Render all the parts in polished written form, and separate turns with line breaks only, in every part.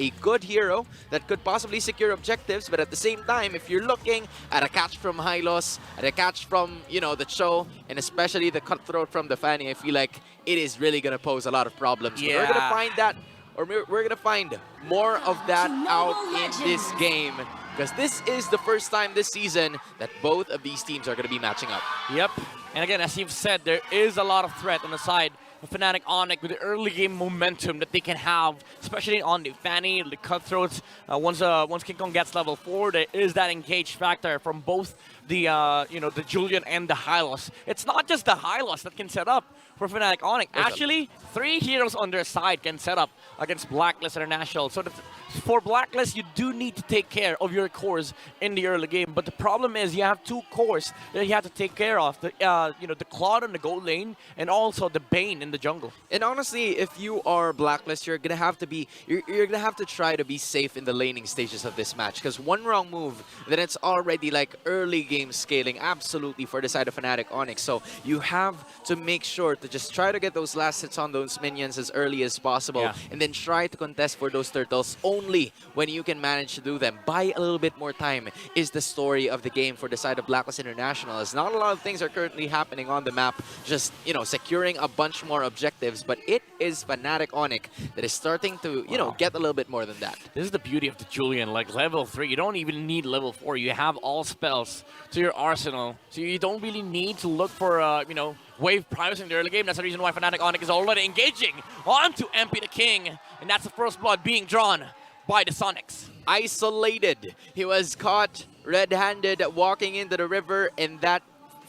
a good hero that could possibly secure objectives, but at the same time, if you're looking at a catch from Hylos, at a catch from, the Cho, and especially the cutthroat from the Fanny, I feel like it is really going to pose a lot of problems.
Yeah.
We're going to find that, or we're going to find more of that out in this game, because this is the first time this season that both of these teams are going to be matching up.
Yep. And again, as you've said, there is a lot of threat on the side of Fnatic Onyx with the early game momentum that they can have, especially on the Fanny, the Cutthroats. Once King Kong gets level 4, there is that engaged factor from both the the Julian and the Hylos. It's not just the Hylos that can set up for Fnatic Onyx. Actually, 3 heroes on their side can set up against Blacklist International. So for Blacklist, you do need to take care of your cores in the early game. But the problem is you have 2 cores that you have to take care of. The the Claude in the gold lane and also the Bane in the jungle.
And honestly, if you are Blacklist, you're gonna have to try to be safe in the laning stages of this match. Because one wrong move, then it's already like early game scaling absolutely for the side of Fnatic Onyx. So you have to make sure to just try to get those last hits on those minions as early as possible, and then try to contest for those turtles only when you can manage to do them. Buy a little bit more time is the story of the game for the side of Blacklist International. As not a lot of things are currently happening on the map, just securing a bunch more objectives, but it is Fnatic Onyx that is starting to get a little bit more than that.
This is the beauty of the Julian, like level 3, you don't even need level 4. You have all spells to your arsenal, so you don't really need to look for wave primes in the early game. That's the reason why Fnatic Onyx is already engaging onto MP the King, and that's the first blood being drawn by the Sonics.
Isolated. He was caught red-handed walking into the river, and that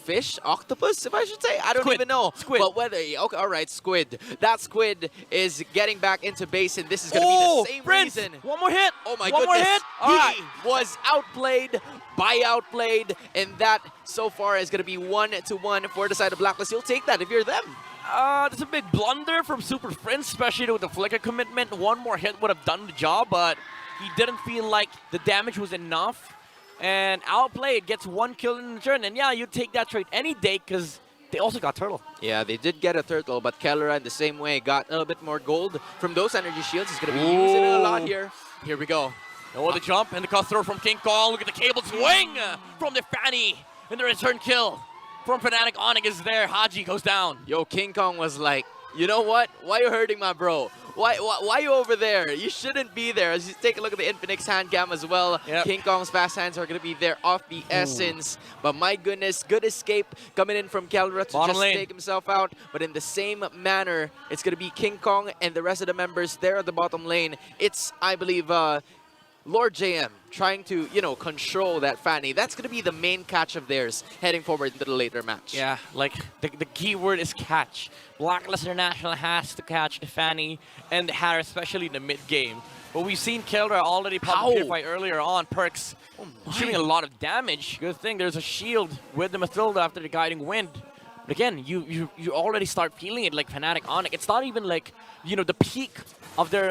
fish, octopus, if I should say, I don't
Squid.
even know.
Squid.
But whether, okay, all right, squid. That squid is getting back into base, and this is going to be the same
Prince.
reason.
One more hit.
Oh my
One
goodness.
more hit. All
He
right.
was outplayed by outplayed, and that so far is going to be 1-1 for the side of Blacklist. You'll take that if you're them.
That's a big blunder from Super Prince, especially with the flicker commitment. One more hit would have done the job, but he didn't feel like the damage was enough. And outplayed, gets 1 kill in the turn. And yeah, you take that trade any day because they also got turtle.
Yeah, they did get a turtle, but Kellera in the same way got a little bit more gold from those energy shields. He's going to be using it a lot here. Here we go.
Oh, the jump and the cutthroat from King Kong. Look at the cable swing from the Fanny. And the return kill from Fnatic Onyx is there. Haji goes down.
Yo, King Kong was like, you know what? Why you hurting my bro? Why you over there? You shouldn't be there. As you take a look at the Infinix hand cam as well, King Kong's fast hands are going to be there off the essence. But my goodness, good escape coming in from Kellera to
Bottom
just
lane.
take himself out. But in the same manner, it's going to be King Kong and the rest of the members there at the bottom lane. It's, I believe, Lord JM trying to, control that Fanny. That's going to be the main catch of theirs heading forward into the later match.
Yeah, like the key word is catch. Blacklist International has to catch the Fanny and the Harris, especially in the mid game. But we've seen Kellera already pop a fight earlier on. Perks shooting a lot of damage. Good thing there's a shield with the Mathilda after the Guiding Wind. But again, you already start feeling it like Fnatic Onyx. It's not even like the peak of their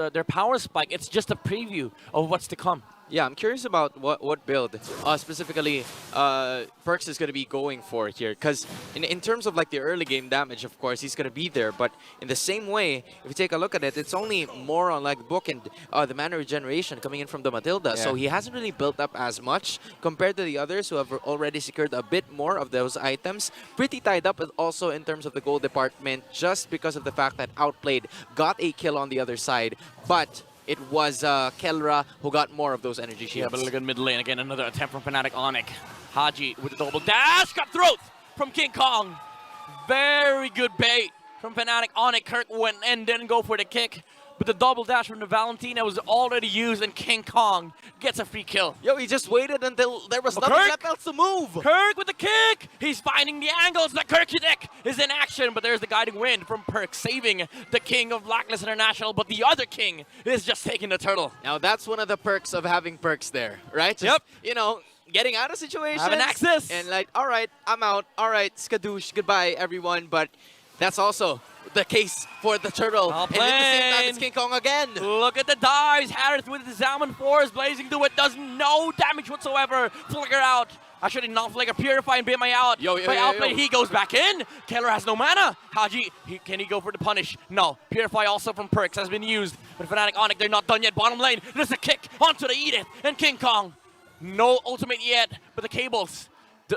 their power spike. It's just a preview of what's to come.
Yeah, I'm curious about what build specifically Perks is going to be going for here. Because in terms of like the early game damage, of course, he's going to be there. But in the same way, if you take a look at it, it's only more on like book and the mana regeneration coming in from the Matilda. So he hasn't really built up as much compared to the others who have already secured a bit more of those items. Pretty tied up also in terms of the gold department just because of the fact that Outplayed got a kill on the other side. But it was Kellera who got more of those energy shields.
Yeah, but look at mid lane. Again, another attempt from Fnatic Onyx. Haji with the double dash. Cutthroat from King Kong. Very good bait from Fnatic Onyx. Kirk went and didn't go for the kick. But the double dash from the Valentina was already used, and King Kong gets a free kill.
Yo, he just waited until there was nothing left else to move.
Kirk with the kick. He's finding the angles. The Kirky deck is in action, but there's the Guiding Wind from Perk, saving the king of Blacklist International. But the other king is just taking the turtle.
Now, that's one of the perks of having perks there, right? Just, getting out of situations.
Have an access.
And like, all right, I'm out. All right, skadoosh, goodbye, everyone. But that's also the case for the turtle.
Well
and at the same time, it's King Kong again.
Look at the dives. Harris with the Salmon Force blazing through it. Does no damage whatsoever. Flicker out Actually, not like a Purify and BMI out. By outplay, he goes back in. Keller has no mana. Haji, can he go for the punish? No. Purify also from Perks has been used. But Fnatic Onyx, they're not done yet. Bottom lane, there's a kick onto the Edith and King Kong. No ultimate yet, but the cables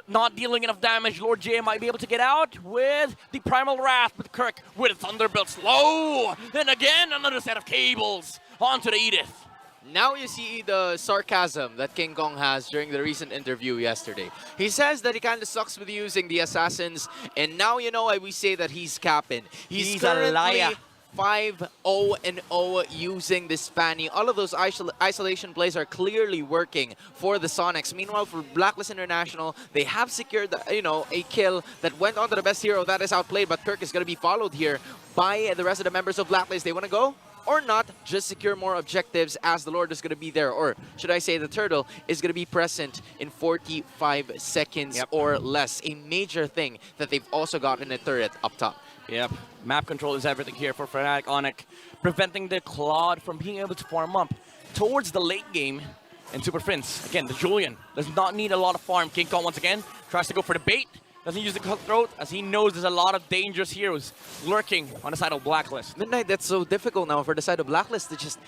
not dealing enough damage. Lord J might be able to get out with the Primal Wrath, but Kirk with Thunderbolt slow. Then again, another set of cables onto the Edith.
Now you see the sarcasm that King Kong has during the recent interview yesterday. He says that he kind of sucks with using the assassins, and now you know why we say that he's capping. He's
a liar.
5-0-0 using this Fanny. All of those isolation plays are clearly working for the Sonics. Meanwhile, for Blacklist International, they have secured, a kill that went on to the best hero. That is outplayed, but Kirk is going to be followed here by the rest of the members of Blacklist. They want to go or not, just secure more objectives as the Lord is going to be there. Or should I say the Turtle is going to be present in 45 seconds or less. A major thing that they've also got in a turret up top.
Yep, map control is everything here for Fnatic Onyx, preventing the Claude from being able to farm up towards the late game. And Super Prince, again, the Julian, does not need a lot of farm. King Kong once again tries to go for the bait. Doesn't use the cutthroat, as he knows there's a lot of dangerous heroes lurking on the side of Blacklist.
Midnight, that's so difficult now for the side of Blacklist to just,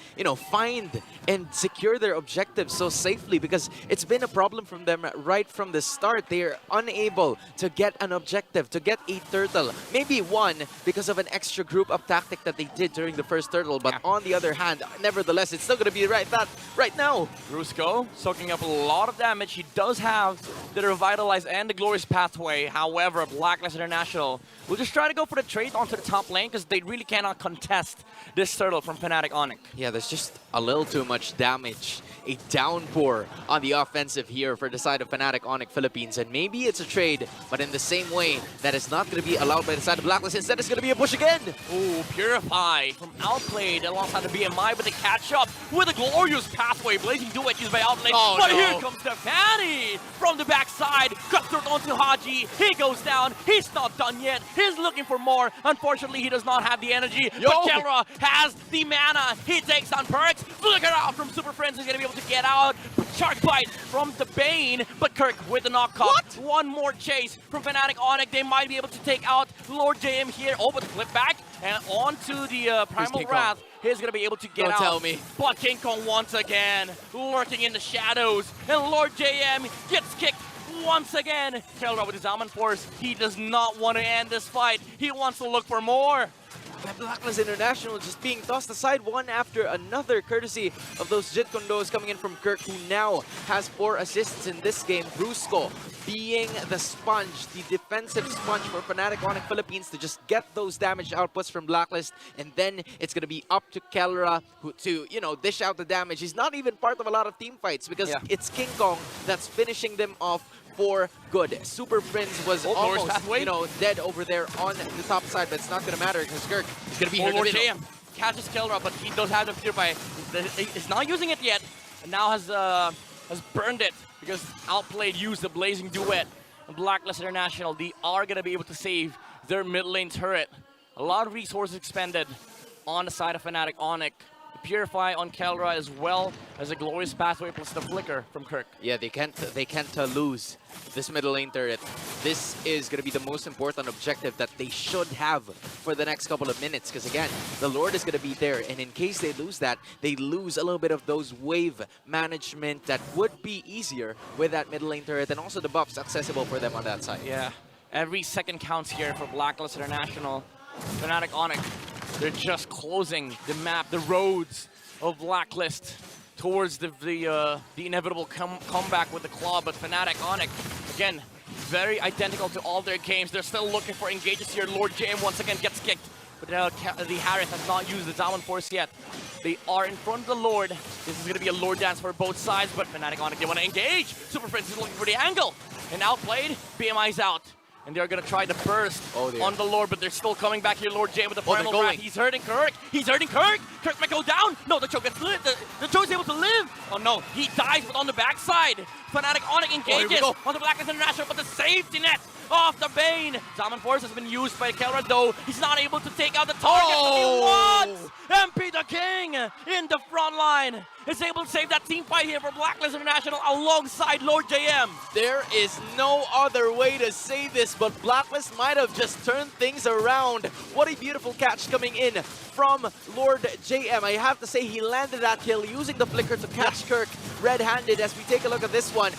find and secure their objectives so safely, because it's been a problem from them right from the start. They're unable to get an objective, to get a turtle. Maybe one because of an extra group up tactic that they did during the first turtle, but on the other hand, nevertheless, it's still going to be right now.
Brusco soaking up a lot of damage. He does have the Revitalize and the Glorious Pathway. However, Blacklist International will just try to go for the trade onto the top lane because they really cannot contest this turtle from Fnatic Onyx.
Yeah, there's just a little too much damage. A downpour on the offensive here for the side of Fnatic Onyx Philippines. And maybe it's a trade, but in the same way, that is not going to be allowed by the side of Blacklist. Instead, it's going to be a push again.
Ooh, Purify from Outplayed alongside the BMI, but they catch up with a Glorious Pathway. Blazing Duet used by Outplayed. But here comes the Fanny from the backside. Cutthroat onto Haji. He goes down. He's not done yet. He's looking for more. Unfortunately, he does not have the energy. But Kelra has the mana. He takes on Perks. Flicker out from Super Friends. He's going to be able to get out. Shark Bite from the Bane. But Kirk with the knockoff. One more chase from Fnatic Onyx. They might be able to take out Lord JM here. Oh, but flip back and onto the Primal Wrath. He's going to be able to get out.
Don't tell me.
But King Kong once again lurking in the shadows. And Lord JM gets kicked once again. Kelra with his Almond Force. He does not want to end this fight. He wants to look for more.
And Blacklist International just being tossed aside one after another, courtesy of those Jit Condos coming in from Kirk, who now has 4 assists in this game. Brusco being the sponge, the defensive sponge for Fnatic Onyx Philippines to just get those damage outputs from Blacklist, and then it's going to be up to Kelra to, dish out the damage. He's not even part of a lot of team fights because it's King Kong that's finishing them off for good. Super Prince was almost, dead over there on the top side, but it's not going to matter because Kirk is going to be here.
Lord JM catches Kelra, but he does have the Purify. He's not using it yet, and now has burned it because Outplayed used the Blazing Duet. And Blacklist International, they are going to be able to save their mid lane turret. A lot of resources expended on the side of Fnatic Onyx. Purify on Kelra as well as a Glorious Pathway plus the Flicker from Kirk.
Yeah, they can't lose this middle lane turret. This is going to be the most important objective that they should have for the next couple of minutes, because again, the Lord is going to be there, and in case they lose that, they lose a little bit of those wave management that would be easier with that middle lane turret, and also the buffs accessible for them on that side.
Yeah, every second counts here for Blacklist International. Fnatic Onyx, they're just closing the map, the roads of Blacklist towards the inevitable comeback with the Claw. But Fnatic Onyx, again, very identical to all their games. They're still looking for engages here. Lord JM once again gets kicked, but the Harris has not used the Diamond Force yet. They are in front of the Lord. This is going to be a Lord dance for both sides, but Fnatic Onyx, they want to engage. Super Prince is looking for the angle, and Outplayed, BMI's out. And they're going to try to burst on the Lord, but they're still coming back here. Lord J with the Primal Wrath. He's hurting Kirk. He's hurting Kirk. Kirk might go down. No, the choke gets lit. The choke's able to live. Oh no, he dies, but on the backside. Fnatic Onyx engages on the Blacklist International, but the safety net off the Bane. Zaman Force has been used by Kelra, though. He's not able to take out the target that he wants. MP the King in the front line is able to save that team fight here for Blacklist International alongside Lord JM.
There is no other way to say this, but Blacklist might have just turned things around. What a beautiful catch coming in from Lord JM. I have to say he landed that kill using the flicker to catch Kirk red-handed. As we take a look at this one,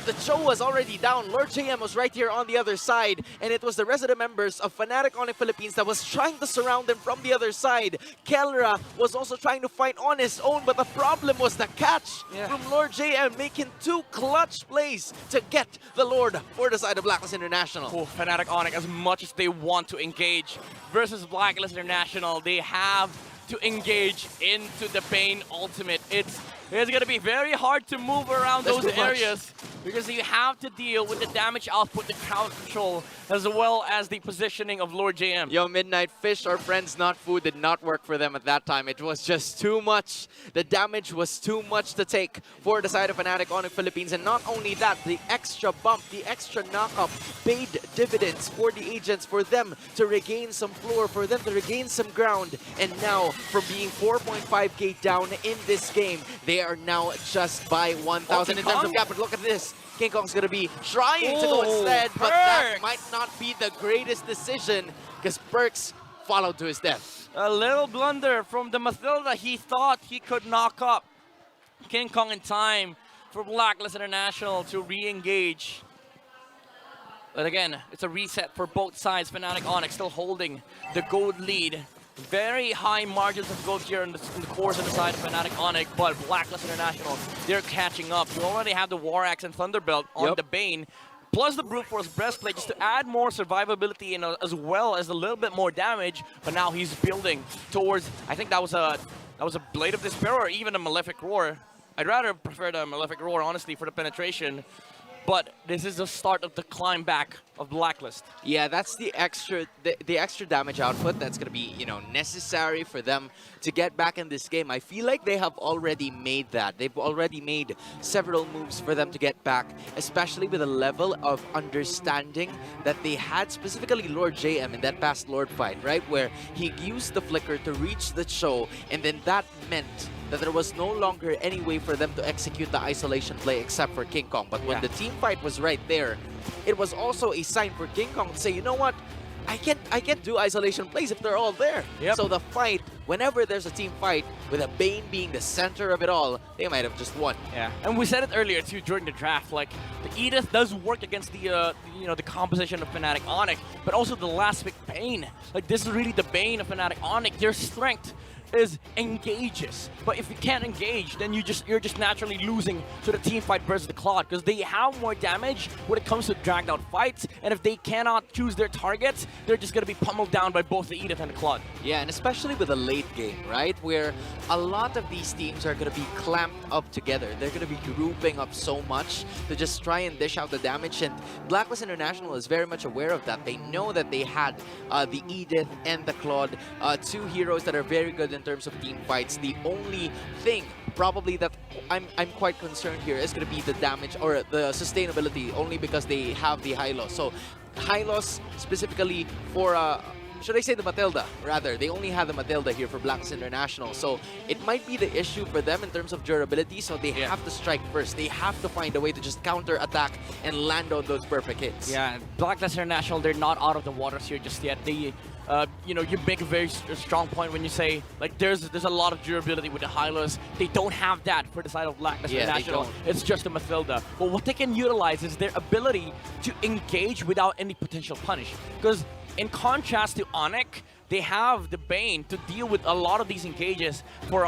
the Cho was already down. Lord JM was right here on the other side, and it was the resident members of Fnatic on Philippines that was trying to surround him from the other side. Kelra was also trying to fight on his own, but the problem was the catch from Lord JM, making 2 clutch plays to get the Lord for the side of Blacklist International.
Oh, Fnatic Onyx, as much as they want to engage versus Blacklist International, they have to engage into the Bane ultimate. It's going to be very hard to move around those areas because you have to deal with the damage output, the crowd control, as well as the positioning of Lord JM.
Yo, Midnight, fish or friends, not food, did not work for them at that time. It was just too much. The damage was too much to take for the side of Fnatic on Philippines. And not only that, the extra bump, the extra knockup paid dividends for the agents, for them to regain some floor, for them to regain some ground. And now, from being 4.5k down in this game, they are now just by 1,000 in terms of gap. But look at this. King Kong's going to be trying to go instead, but that might not be the greatest decision because Perks followed to his death.
A little blunder from the Mathilda. He thought he could knock up King Kong in time for Blacklist International to re-engage. But again, it's a reset for both sides. Fnatic Onyx still holding the gold lead. Very high margins of gold here in the course on the side of Fnatic Onyx, but Blacklist International, they're catching up. You already have the War Axe and Thunderbelt on the Bane, plus the Brute Force Breastplate just to add more survivability and as well as a little bit more damage. But now he's building towards, I think that was a Blade of Despair or even a Malefic Roar. I'd rather prefer the Malefic Roar, honestly, for the penetration. But this is the start of the climb back of Blacklist.
Yeah, that's the extra damage output that's going to be, you know, necessary for them to get back in this game. I feel like they have already made that. They've already made several moves for them to get back, especially with the level of understanding that they had, specifically Lord JM in that past Lord fight, right? Where he used the flicker to reach the Cho, and then that meant that there was no longer any way for them to execute the isolation play except for King Kong. But when the team fight was right there, it was also a sign for King Kong to say, you know what? I can't do isolation plays if they're all there. So the fight, whenever there's a team fight, with a Bane being the center of it all, they might have just won.
Yeah, and we said it earlier too during the draft. Like the Edith does work against the the composition of Fnatic Onyx, but also the last pick Bane. Like this is really the Bane of Fnatic Onyx. Their strength is engages, but if you can't engage, then you're just naturally losing to the team fight versus the Claude, because they have more damage when it comes to dragged out fights, and if they cannot choose their targets, they're just gonna be pummeled down by both the Edith and the Claude.
Yeah, and especially with the late game, right, where a lot of these teams are gonna be clamped up together. They're gonna be grouping up so much to just try and dish out the damage, and Blacklist International is very much aware of that. They know that they had the Edith and the Claude, 2 heroes that are very good in terms of team fights. The only thing probably that I'm quite concerned here is going to be the damage or the sustainability, only because they have the high loss. So high loss specifically for should I say the Matilda, rather. They only have the Matilda here for Blacklist International. So it might be the issue for them in terms of durability, so they have to strike first. They have to find a way to just counter-attack and land on those perfect hits.
Yeah, Blacklist International, they're not out of the waters here just yet. They, you make a very strong point when you say, like, there's a lot of durability with the Hylos. They don't have that for the side of Blacklist International. It's just a Matilda. But what they can utilize is their ability to engage without any potential punish. Because in contrast to Onyx, they have the Bane to deal with a lot of these engages for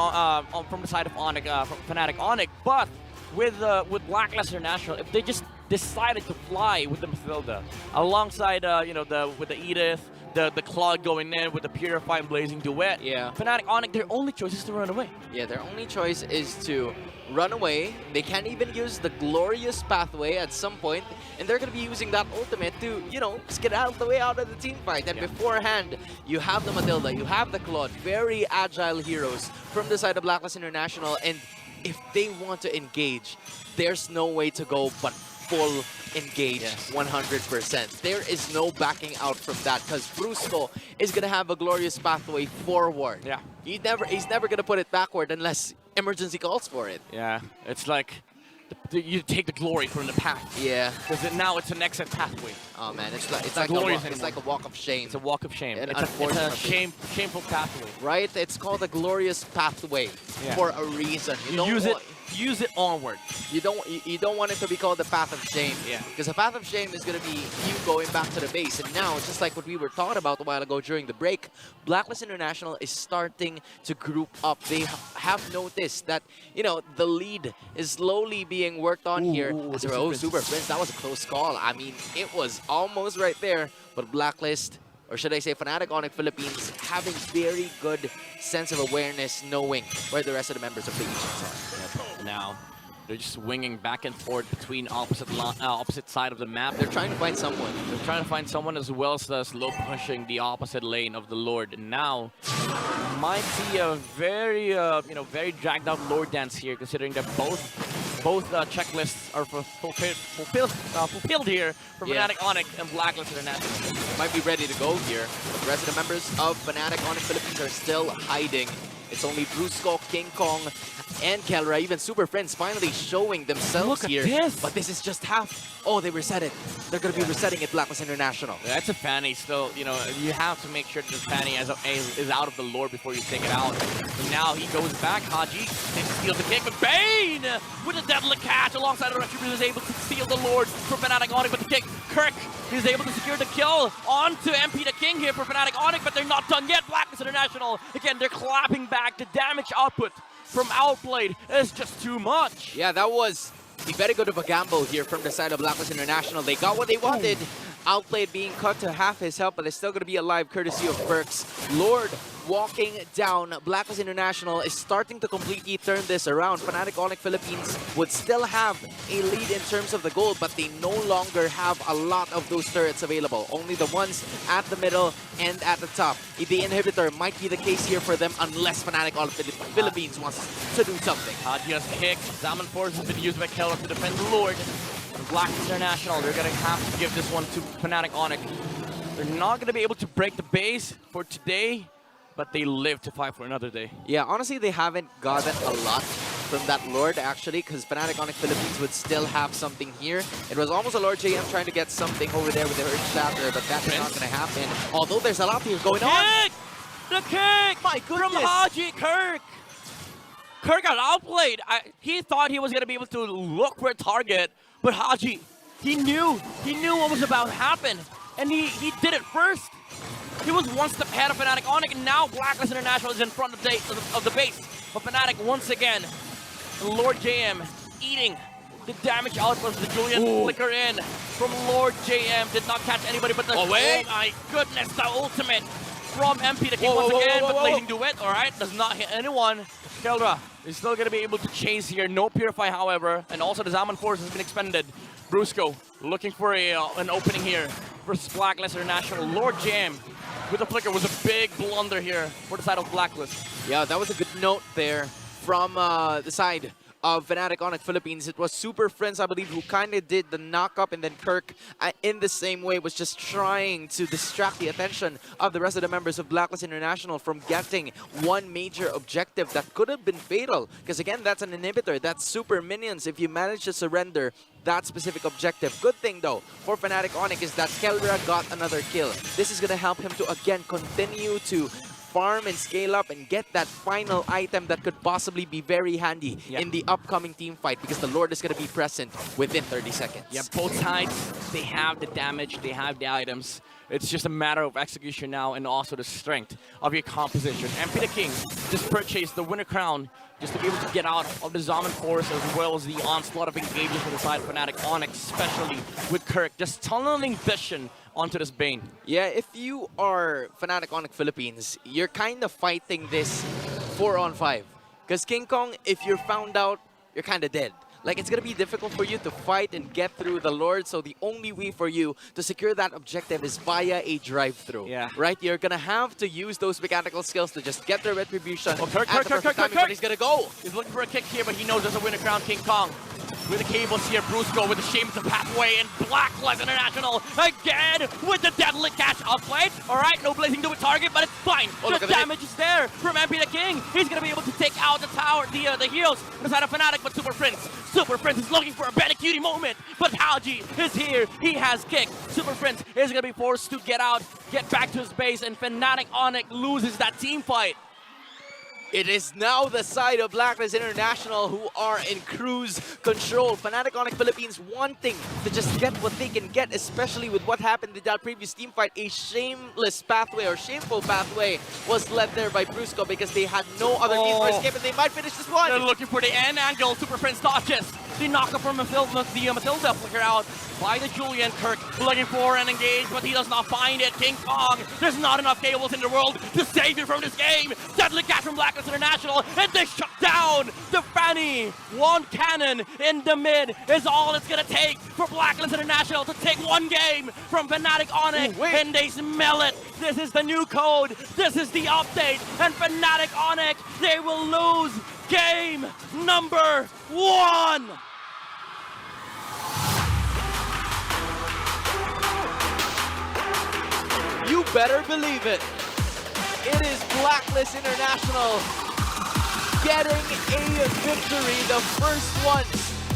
from the side of Onyx, from Fnatic Onyx. But with Blacklist International, if they just decided to fly with the Matilda alongside with the Edith, the Claude going in with the Purify and Blazing Duet, Fnatic Onyx, their only choice is to run away.
Yeah, their only choice is to run away. They can't even use the Glorious Pathway at some point, and they're going to be using that ultimate to, get out of the way out of the team fight. And beforehand, you have the Matilda, you have the Claude, very agile heroes from the side of Blacklist International, and if they want to engage, there's no way to go but full engage,
Yes.
100%. There is no backing out from that because Brusco is gonna have a glorious pathway forward.
Yeah.
He's never gonna put it backward unless emergency calls for it.
Yeah, it's like you take the glory from the path.
Yeah.
Because now it's an exit pathway.
Oh man, it's
not
like
glorious
it's
anymore.
like a walk of shame.
It's a walk of shame.
And
It's a
unfortunately-
shameful pathway.
Right? It's called a glorious pathway
Yeah.
for a reason.
You
don't
use
wa-
use it onward.
You don't want it to be called the path of shame.
Yeah.
Because the path of shame is going to be you going back to the base. And now, just like what we were talking about a while ago during the break, Blacklist International is starting to group up. They have noticed that, you know, the lead is slowly being worked on here. As they're, oh, Super Prince, that was a close call. I mean, it was almost right there. But Blacklist, or should I say Fnatic Onyx Philippines, having very good sense of awareness, knowing where the rest of the members of the agents are.
Now, they're just swinging back and forth between opposite side of the map.
They're trying to find someone.
They're trying to find someone as well as slow pushing the opposite lane of the Lord. And now, might see a very, very dragged out Lord dance here, considering that both checklists are fulfilled here for
Yeah.
Fnatic Onyx and Blacklist International.
Might be ready to go here. But the rest of the members of Fnatic Onyx Philippines are still hiding. It's only Brusco, King Kong, and Kelra, even Super Friends, finally showing themselves
Look at
here.
this.
But this is just half. Oh, they reset it. They're going to be resetting it, Blacklist International.
That's a fanny still, you have to make sure that the fanny is out of the Lord before you take it out. And now he goes back, Haji steals the kick, but Bane with a deadly catch alongside the Retribution is able to steal the Lord for Fnatic Onyx, but the kick, Kirk is able to secure the kill onto MP the King here for Fnatic Onyx, but they're not done yet. Blacklist International, again, they're clapping back. The damage output from Outplayed is just too much.
Yeah, that was a very good of a gamble here from the side of Blacklist International. They got what they wanted. Outplayed being cut to half his health, but it's still going to be alive courtesy of Perks. Lord walking down. Blacklist International is starting to completely turn this around. Fnatic Onyx Philippines would still have a lead in terms of the gold, but they no longer have a lot of those turrets available. Only the ones at the middle and at the top. The inhibitor might be the case here for them unless Fnatic Onyx Philippines wants to do something.
Haji's kick, Zaman Force has been used by Keller to defend the Lord. Blacklist International, they're going to have to give this one to Fnatic Onyx. They're not going to be able to break the base for today, but they live to fight for another day.
Yeah, honestly, they haven't gotten a lot from that Lord, actually, because Fnatic Onyx Philippines would still have something here. It was almost a Lord JM trying to get something over there with the Earth Shatter, but that's not going to happen. Although there's a lot here going on.
The kick!
My
From
goodness!
Haji Kirk! Kirk got outplayed. He thought he was going to be able to look for a target, but Haji, he knew what was about to happen, and he did it first. He was one step ahead of Fnatic Onyx, and now Blacklist International is in front of the base. But Fnatic once again, Lord JM eating the damage output of the Julian flicker in from Lord JM. Did not catch anybody, but oh my goodness, the ultimate from MP the King once again, but Blazing Duet, alright, does not hit anyone. Keldra is still going to be able to chase here. No Purify, however, and also the Zaman Force has been expended. Brusco looking for an opening here versus Blacklist International. Lord JM with the flicker was a big blunder here for the side of Blacklist.
Yeah, that was a good note there from the side of Fnatic Onyx Philippines. It was Super Friends, I believe, who kind of did the knock-up, and then Kirk, in the same way, was just trying to distract the attention of the rest of the members of Blacklist International from getting one major objective that could have been fatal. Because again, that's an inhibitor. That's super minions. If you manage to surrender that specific objective. Good thing, though, for Fnatic Onyx is that Kelra got another kill. This is going to help him to, again, continue to farm and scale up and get that final item that could possibly be very handy in the upcoming team fight, because the Lord is going to be present within 30 seconds.
Yeah, both sides, they have the damage, they have the items. It's just a matter of execution now and also the strength of your composition. MP the King just purchased the Winter Crown just to be able to get out of the Zaman Force, as well as the onslaught of engagements on the side of Fnatic Onyx, especially with Kirk just tunneling vision onto this Bane.
Yeah, if you are Fnatic Onyx Philippines, you're kind of fighting this 4-on-5. Because King Kong, if you're found out, you're kind of dead. Like, it's going to be difficult for you to fight and get through the Lord, so the only way for you to secure that objective is via a drive-through.
Yeah.
Right? You're going to have to use those mechanical skills to just get the retribution.
Oh, Kirk,
at the perfect timing, but he's going to go.
He's looking for a kick here, but he knows there's a Winter Crown. King Kong with the cables here. Brusco with the shameful pathway, and Blacklist International again with the deadly catch outplayed. Alright, no blazing to a target, but it's fine.
Oh,
the damage is there from MP the King. He's gonna be able to take out the tower, the heroes on the side of Fnatic, but Super Prince is looking for a Benny Cutie moment, but Haji is here. He has kicked. Super Prince is gonna be forced to get out, get back to his base, and Fnatic Onyx loses that team fight.
It is now the side of Blacklist International who are in cruise control. Fnatic Onyx Philippines wanting to just get what they can get, especially with what happened in that previous team fight. A shameless pathway or shameful pathway was led there by Brusco because they had no other means for escape, and they might finish this one.
They're looking for the end angle. Super Prince dodges. The knockup from Matilda flicker out by the Julian. Kirk looking for an engage, but he does not find it. King Kong, there's not enough cables in the world to save you from this game. Deadly catch from Blacklist International, and they shut down the Fanny. One cannon in the mid is all it's gonna take for Blacklist International to take one game from Fnatic Onyx, and they smell it. This is the new code. This is the update, and Fnatic Onyx, they will lose game number 1.
You better believe it. It is Blacklist International getting a victory, the first one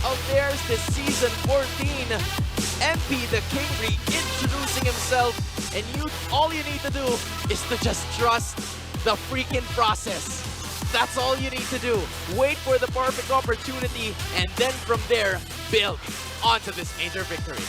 of theirs this season 14. MP the King reintroducing himself, and all you need to do is to just trust the freaking process. That's all you need to do. Wait for the perfect opportunity, and then from there, build onto this major victory.